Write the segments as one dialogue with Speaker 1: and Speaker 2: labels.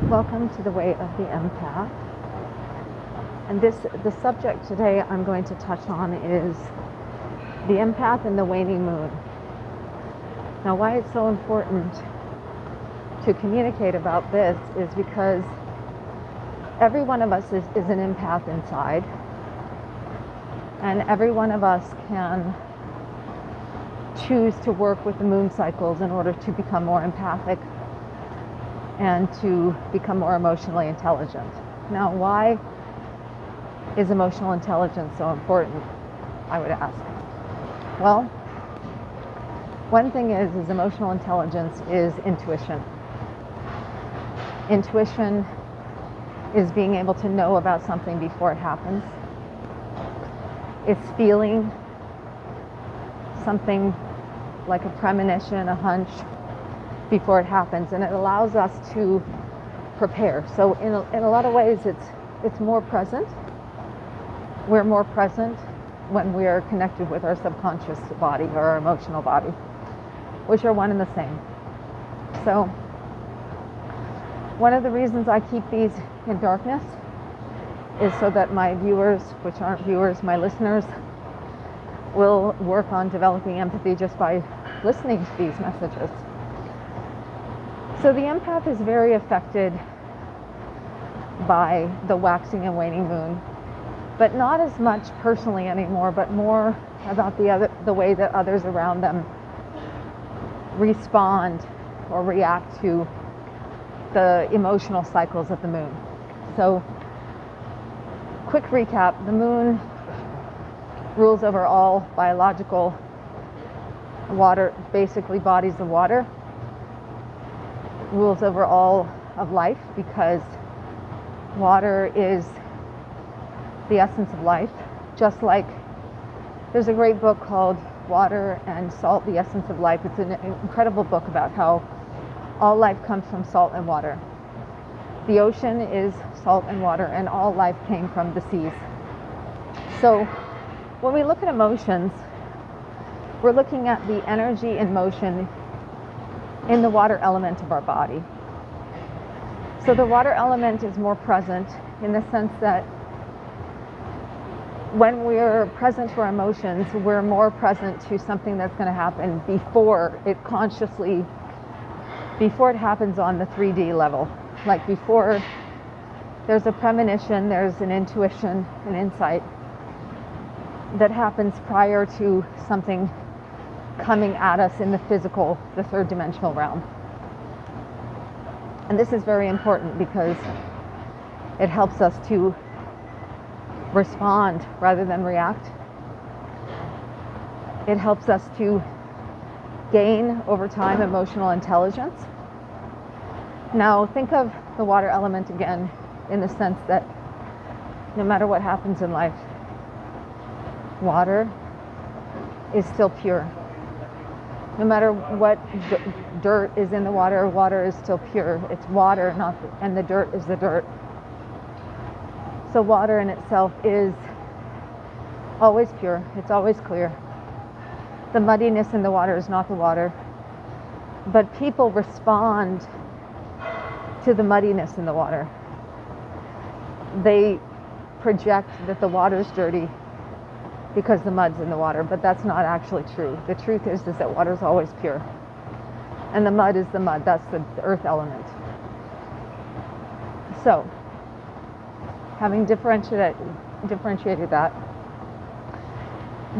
Speaker 1: Welcome to the Way of the Empath. And the subject today I'm going to touch on is the empath and the waning moon. Now, why it's so important to communicate about this is because every one of us is an empath inside, and every one of us can choose to work with the moon cycles in order to become more empathic and to become more emotionally intelligent. Now, why is emotional intelligence so important, I would ask? Well, one thing is emotional intelligence is intuition. Intuition is being able to know about something before it happens. It's feeling something like a premonition, a hunch, before it happens, and it allows us to prepare. So in a lot of ways it's more present. We're more present when we are connected with our subconscious body or our emotional body, which are one and the same. So one of the reasons I keep these in darkness is so that my viewers, which aren't viewers, my listeners, will work on developing empathy just by listening to these messages. So the empath is very affected by the waxing and waning moon, but not as much personally anymore, but more about the way that others around them respond or react to the emotional cycles of the moon. So, quick recap, the moon rules over all biological water, basically bodies of water, rules over all of life because water is the essence of life. Just like there's a great book called Water and Salt, the Essence of Life. It's an incredible book about how all life comes from salt and water. The ocean is salt and water, and all life came from the seas. So when we look at emotions, we're looking at the energy in motion in the water element of our body. So the water element is more present in the sense that when we're present to our emotions, we're more present to something that's going to happen before it happens on the 3D level. Like before there's a premonition, there's an intuition, an insight that happens prior to something coming at us in the physical, the third dimensional realm. And this is very important because it helps us to respond rather than react. It helps us to gain over time emotional intelligence. Now think of the water element again in the sense that no matter what happens in life, water is still pure. No matter what dirt is in the water, water is still pure. It's water, and the dirt is the dirt. So water in itself is always pure. It's always clear. The muddiness in the water is not the water. But people respond to the muddiness in the water. They project that the water is dirty because the mud's in the water, but that's not actually true. The truth is that water is always pure. And the mud is the mud. That's the earth element. So, having differentiated that,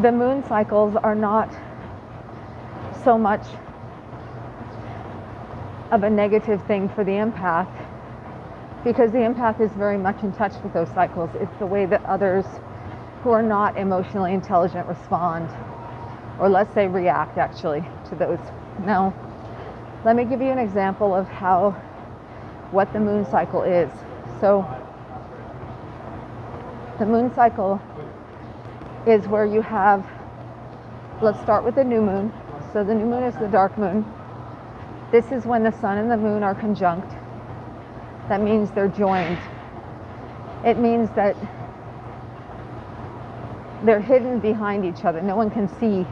Speaker 1: the moon cycles are not so much of a negative thing for the empath because the empath is very much in touch with those cycles. It's the way that others who are not emotionally intelligent respond, or let's say react actually to those. Now, let me give you an example of what the moon cycle is. So, the moon cycle is where you have, let's start with the new moon. So the new moon is the dark moon. This is when the sun and the moon are conjunct. That means they're joined. It means that they're hidden behind each other. No one can see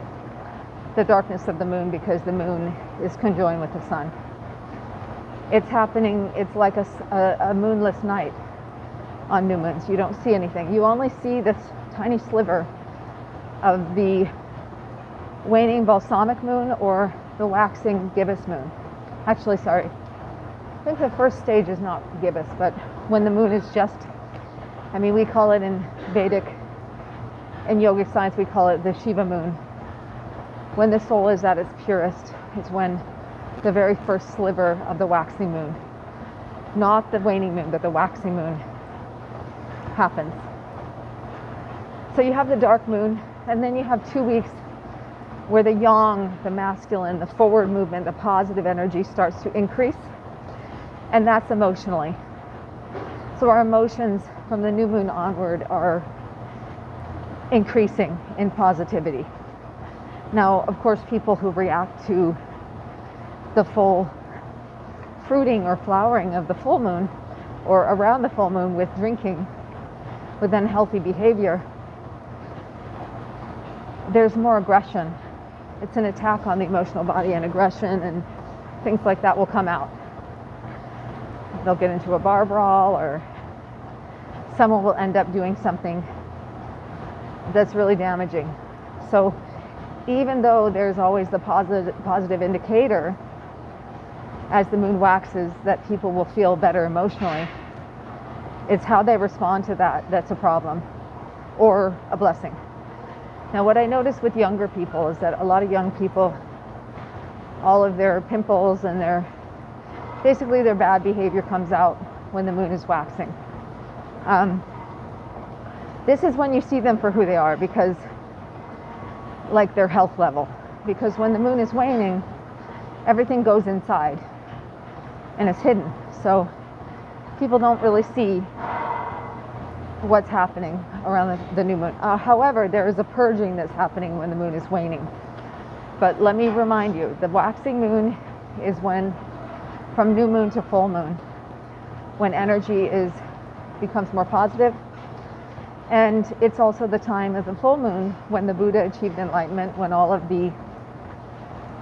Speaker 1: the darkness of the moon because the moon is conjoined with the sun. It's happening, it's like a moonless night on new moons. You don't see anything. You only see this tiny sliver of the waning balsamic moon or the waxing gibbous moon. Actually, sorry, I think the first stage is not gibbous, but when the moon is just, we call it in Vedic, in yogic science, we call it the Shiva moon. When the soul is at its purest, it's when the very first sliver of the waxing moon, not the waning moon, but the waxing moon happens. So you have the dark moon, and then you have 2 weeks where the yang, the masculine, the forward movement, the positive energy starts to increase, and that's emotionally. So our emotions from the new moon onward are increasing in positivity. Now, of course, people who react to the full fruiting or flowering of the full moon or around the full moon with drinking, with unhealthy behavior, there's more aggression. It's an attack on the emotional body, and aggression and things like that will come out. They'll get into a bar brawl, or someone will end up doing something that's really damaging. So even though there's always the positive indicator as the moon waxes that people will feel better emotionally, it's how they respond to that that's a problem or a blessing. Now, what I notice with younger people is that a lot of young people, all of their pimples and basically their bad behavior comes out when the moon is waxing. This is when you see them for who they are, because like their health level, because when the moon is waning, everything goes inside and it's hidden, so people don't really see what's happening around the new moon. However, there is a purging that's happening when the moon is waning. But let me remind you, the waxing moon is when, from new moon to full moon, when energy becomes more positive. And it's also the time of the full moon when the Buddha achieved enlightenment, when all of the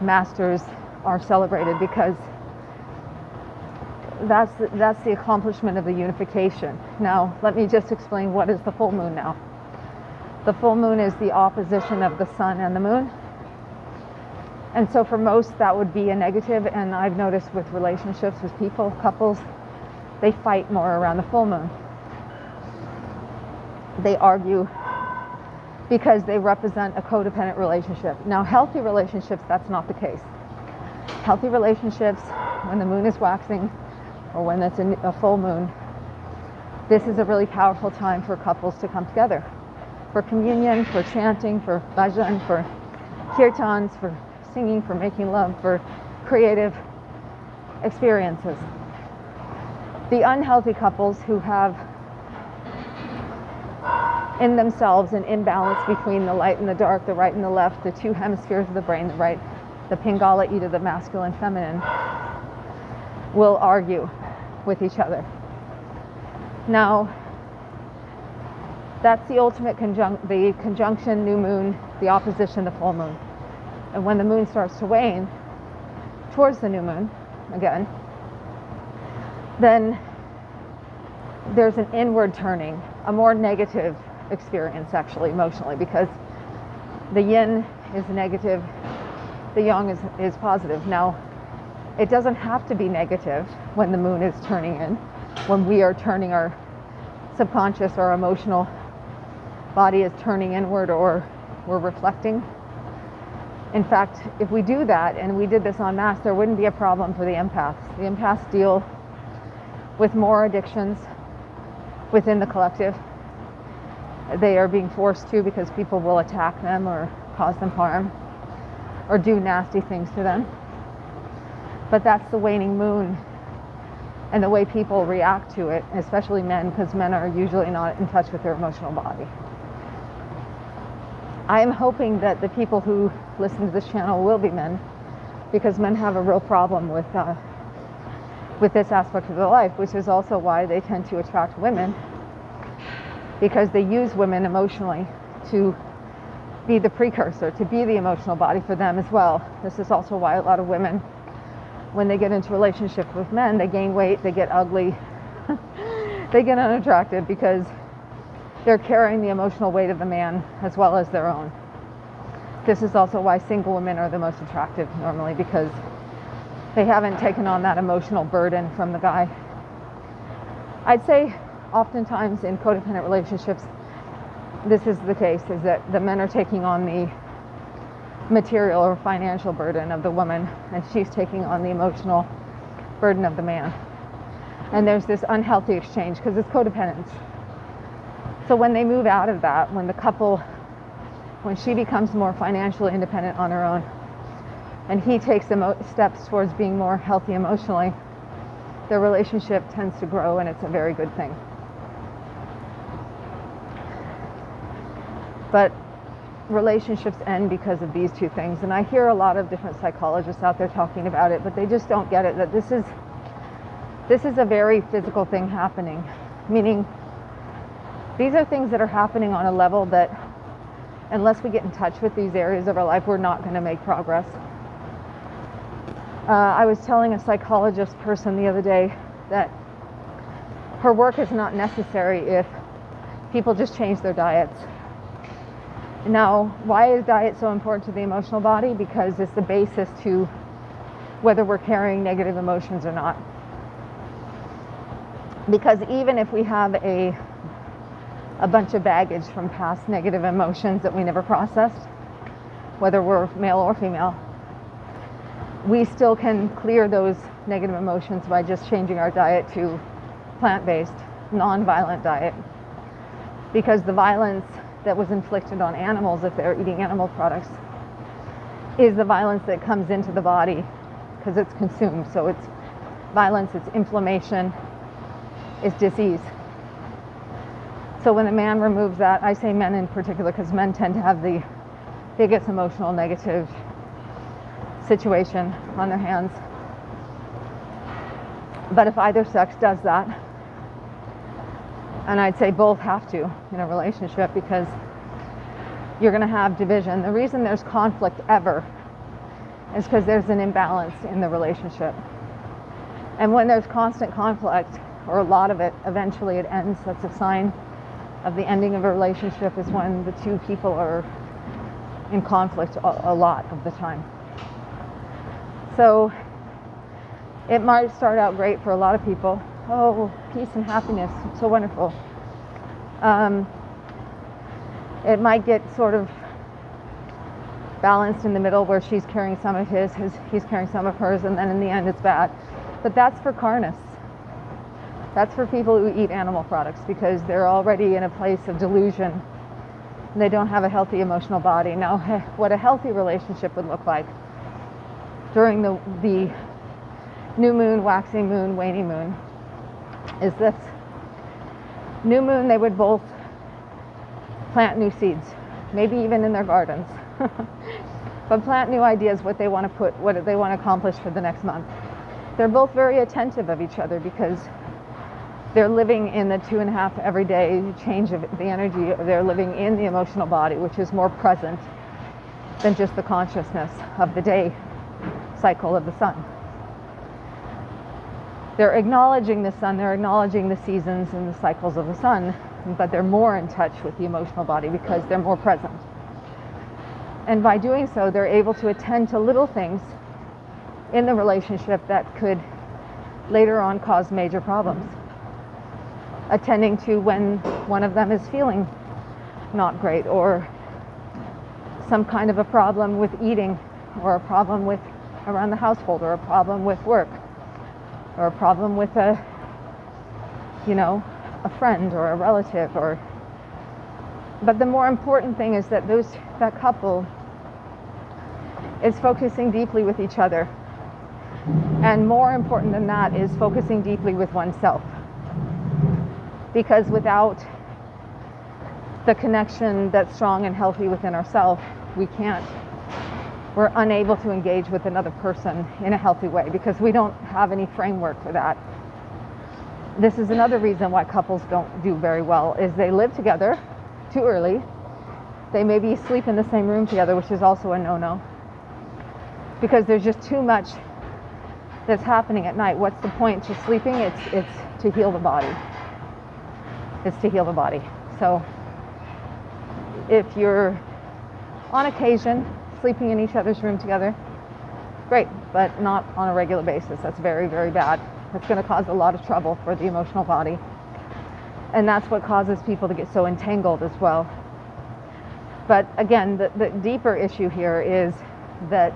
Speaker 1: masters are celebrated, because that's the accomplishment of the unification. Now, let me just explain what is the full moon now. The full moon is the opposition of the sun and the moon. And so for most, that would be a negative. And I've noticed with relationships with people, couples, they fight more around the full moon. They argue because they represent a codependent relationship. Now, healthy relationships, that's not the case. Healthy relationships, when the moon is waxing or when it's a full moon, this is a really powerful time for couples to come together. For communion, for chanting, for bhajan, for kirtans, for singing, for making love, for creative experiences. The unhealthy couples who have in themselves an imbalance between the light and the dark, the right and the left, the two hemispheres of the brain, the Pingala either the masculine, feminine, will argue with each other. Now, that's the ultimate the conjunction, new moon, the opposition, the full moon. And when the moon starts to wane towards the new moon, again, then there's an inward turning, a more negative experience actually emotionally, because the yin is negative, the yang is positive. Now, it doesn't have to be negative when the moon is turning in, when we are turning our subconscious or emotional body is turning inward, or we're reflecting. In fact, if we do that, and we did this en masse, there wouldn't be a problem for the empaths. The empaths deal with more addictions within the collective. They are being forced to, because people will attack them or cause them harm or do nasty things to them. But that's the waning moon and the way people react to it, especially men, because men are usually not in touch with their emotional body. I am hoping that the people who listen to this channel will be men, because men have a real problem with this aspect of their life, which is also why they tend to attract women, because they use women emotionally to be the precursor, to be the emotional body for them as well. This is also why a lot of women when they get into relationships with men, they gain weight, they get ugly, they get unattractive because they're carrying the emotional weight of the man as well as their own. This is also why single women are the most attractive normally, because they haven't taken on that emotional burden from the guy. I'd say oftentimes in codependent relationships, this is the case, is that the men are taking on the material or financial burden of the woman, and she's taking on the emotional burden of the man. And there's this unhealthy exchange because it's codependence. So when they move out of that, when she becomes more financially independent on her own, and he takes steps towards being more healthy emotionally, their relationship tends to grow, and it's a very good thing. But relationships end because of these two things, and I hear a lot of different psychologists out there talking about it, but they just don't get it, that this is a very physical thing happening, meaning these are things that are happening on a level that unless we get in touch with these areas of our life, we're not going to make progress. I was telling a psychologist person the other day that her work is not necessary if people just change their diets. Now, why is diet so important to the emotional body? Because it's the basis to whether we're carrying negative emotions or not. Because even if we have a bunch of baggage from past negative emotions that we never processed, whether we're male or female, we still can clear those negative emotions by just changing our diet to plant-based, non-violent diet. Because the violence that was inflicted on animals, if they're eating animal products, is the violence that comes into the body because it's consumed. So it's violence, it's inflammation, it's disease. So when a man removes that, I say men in particular because men tend to have the biggest emotional negative situation on their hands. But if either sex does that, and I'd say both have to in a relationship, because you're going to have division. The reason there's conflict ever is because there's an imbalance in the relationship. And when there's constant conflict, or a lot of it, eventually it ends. That's a sign of the ending of a relationship, is when the two people are in conflict a lot of the time. So it might start out great for a lot of people. Oh, peace and happiness, so wonderful. It might get sort of balanced in the middle where she's carrying some of he's carrying some of hers, and then in the end it's bad. But that's for carnists. That's for people who eat animal products, because they're already in a place of delusion. They don't have a healthy emotional body. Now, what a healthy relationship would look like during the new moon, waxing moon, waning moon is this. New moon, they would both plant new seeds, maybe even in their gardens. But plant new ideas, what they want to accomplish for the next month. They're both very attentive of each other because they're living in the 2.5 every day change of the energy. They're living in the emotional body, which is more present than just the consciousness of the day cycle of the sun. They're acknowledging the sun, they're acknowledging the seasons and the cycles of the sun, but they're more in touch with the emotional body because they're more present. And by doing so, they're able to attend to little things in the relationship that could later on cause major problems. Attending to when one of them is feeling not great, or some kind of a problem with eating, or a problem with around the household, or a problem with work, or a problem with a friend or a relative, but the more important thing is that that couple is focusing deeply with each other. And more important than that is focusing deeply with oneself. Because without the connection that's strong and healthy within ourselves, we're unable to engage with another person in a healthy way because we don't have any framework for that. This is another reason why couples don't do very well, is they live together too early. They maybe sleep in the same room together, which is also a no-no. Because there's just too much that's happening at night. What's the point to sleeping? It's to heal the body. It's to heal the body. So if you're on occasion sleeping in each other's room together, great, but not on a regular basis. That's very, very bad. It's going to cause a lot of trouble for the emotional body. And that's what causes people to get so entangled as well. But again, the deeper issue here is that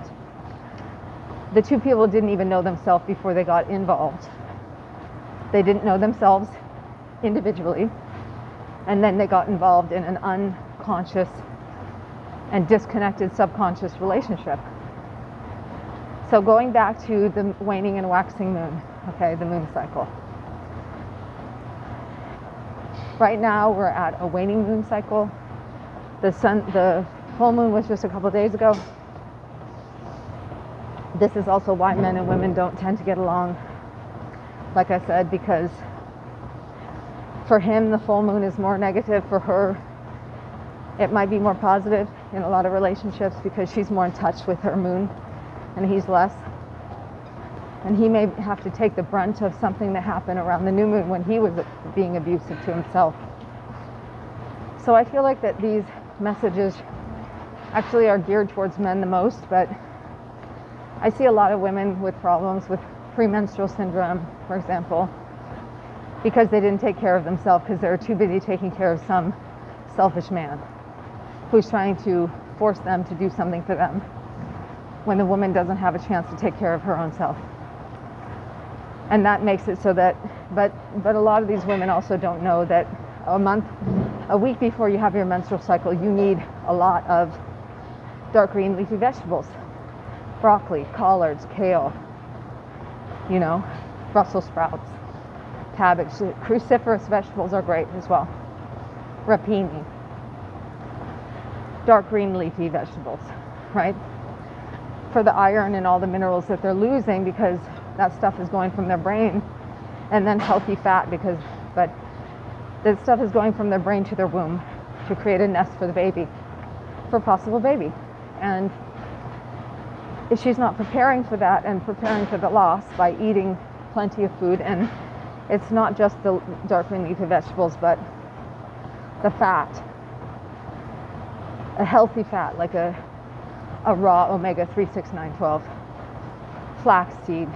Speaker 1: the two people didn't even know themselves before they got involved. They didn't know themselves individually, and then they got involved in an unconscious and disconnected subconscious relationship. So going back to the waning and waxing moon, okay, the moon cycle. Right now we're at a waning moon cycle. The full moon was just a couple of days ago. This is also why men and women don't tend to get along, like I said, because for him the full moon is more negative. For her it might be more positive in a lot of relationships because she's more in touch with her moon and he's less. And he may have to take the brunt of something that happened around the new moon when he was being abusive to himself. So I feel like that these messages actually are geared towards men the most, but I see a lot of women with problems with premenstrual syndrome, for example, because they didn't take care of themselves because they're too busy taking care of some selfish man who's trying to force them to do something for them when the woman doesn't have a chance to take care of her own self. And that makes it so that, but a lot of these women also don't know that a week before you have your menstrual cycle, you need a lot of dark green leafy vegetables. Broccoli, collards, kale, Brussels sprouts, cabbage. Cruciferous vegetables are great as well. Rapini. Dark green leafy vegetables, right? For the iron and all the minerals that they're losing because that stuff is going from their brain, and then healthy fat but that stuff is going from their brain to their womb to create a nest for the baby, for a possible baby. And if she's not preparing for that and preparing for the loss by eating plenty of food, and it's not just the dark green leafy vegetables, but the fat, a healthy fat like a raw omega-3, 6, 9, 12, flaxseed,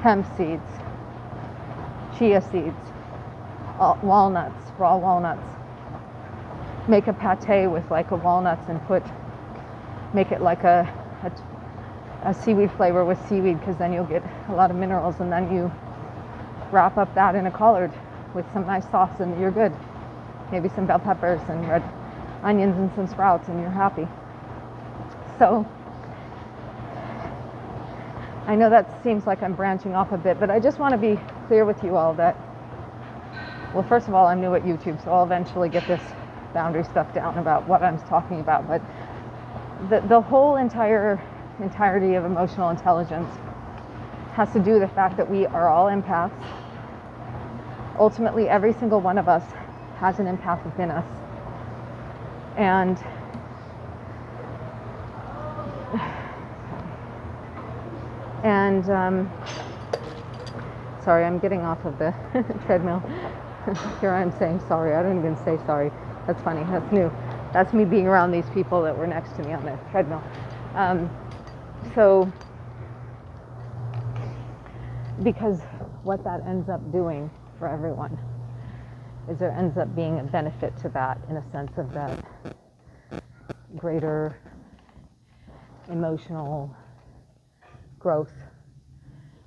Speaker 1: hemp seeds, chia seeds, walnuts, raw walnuts. Make a pate with like a walnuts and make it like a seaweed flavor with seaweed, because then you'll get a lot of minerals, and then you wrap up that in a collard with some nice sauce and you're good. Maybe some bell peppers and red onions and some sprouts and you're happy. So I know that seems like I'm branching off a bit, but I just want to be clear with you all that, well, first of all, I'm new at YouTube, so I'll eventually get this boundary stuff down about what I'm talking about. But the whole entirety of emotional intelligence has to do with the fact that we are all empaths. Ultimately, every single one of us has an empath within us. And sorry, I'm getting off of the treadmill. Here I'm saying sorry. I don't even say sorry. That's funny. That's new. That's me being around these people that were next to me on the treadmill. So, because what that ends up doing for everyone is there ends up being a benefit to that, in a sense of that greater emotional growth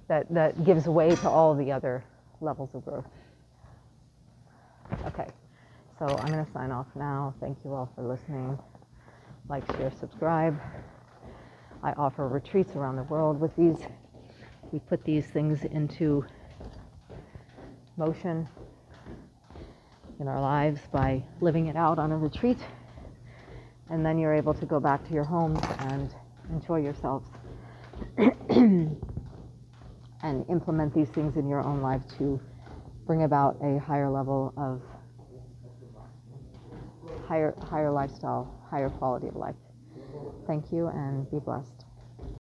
Speaker 1: that gives way to all the other levels of growth. Okay, so I'm going to sign off now. Thank you all for listening. Like, share, subscribe. I offer retreats around the world with these. We put these things into motion in our lives by living it out on a retreat, and then you're able to go back to your homes and enjoy yourselves and implement these things in your own life to bring about a higher level of higher lifestyle, higher quality of life. Thank you and be blessed.